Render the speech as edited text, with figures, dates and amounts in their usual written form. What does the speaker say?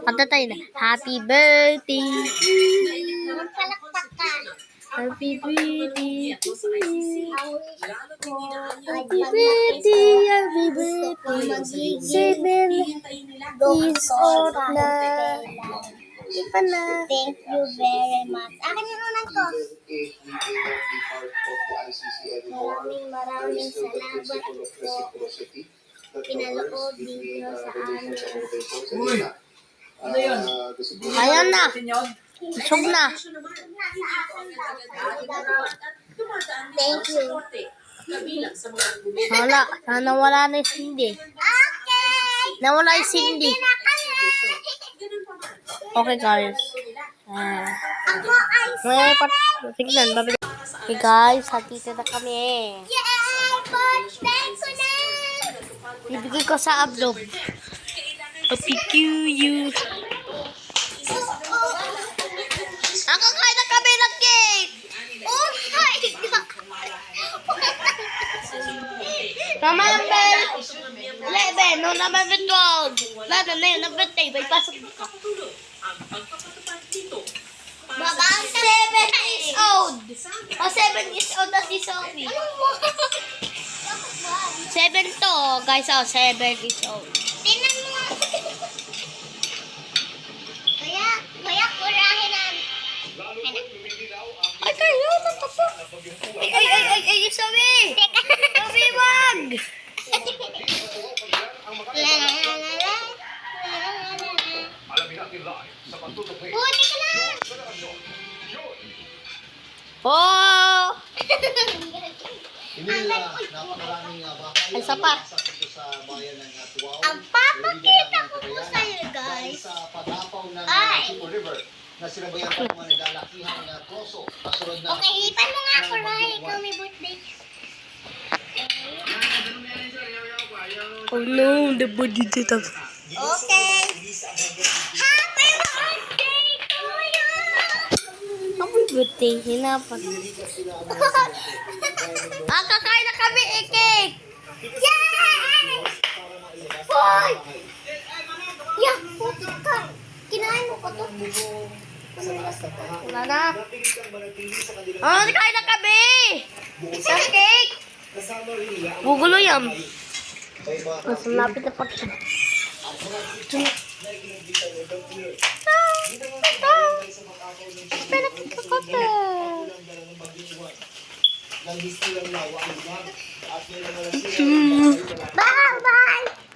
Kanta tayo na. Happy birthday to you. Happy birthday to you. Happy birthday, happy birthday. 7 years old na. Ipa na. Thank you very much. Akin yung unan ko. Maraming salamat po. Pinaloob ninyo sa amin. Uy! Ano yun? Ayan na. Busog na. Thank you. Wala. Nawala na yung Cindy. Okay! Nawala yung Cindy. Okay guys. Ako ay Tignan. Babalik. Okay guys. Hatito na kami. yay! Birthday ko na! Ibigay ko sa ablog. Happy to you. Nakakain na kami ng cake. Oh my God! Tama ng bell. 11. No, number 12. Lalo na yun. Number 10. May pasok ka. Baba, 7 years old. 7 years old na si Sophie. 7 to. Guys, 7 years old. Tingnan mo. Kaya kurahin na. Ay, kayo. Natapo. Ay, Sophie. Sophie, wag. Buti ka na. Oh. Inila, napakaraming bahay Isa pa. sa bayan ng Tuwao. Ang papakita ko po sa'yo, guys. Sa pag-apaw ng Ay. Chico River na sinabayan pa naman ng lalakihan na Kroso. Kasunod na Okay, hipan mo nga ako, Ray. Ikaw may birthday. Oh no, the body did it. Okay. Happy birthday to you! Happy birthday, hinapan. Kakain na kami, cake. Yay! Hoy! Yeah, putik ka. Kinain mo ko to. Wala na. Kain na kami. Sa cake. Gugulo yan. Mas malapit na pa siya. ng history ng lawa ang at Bye! Bye!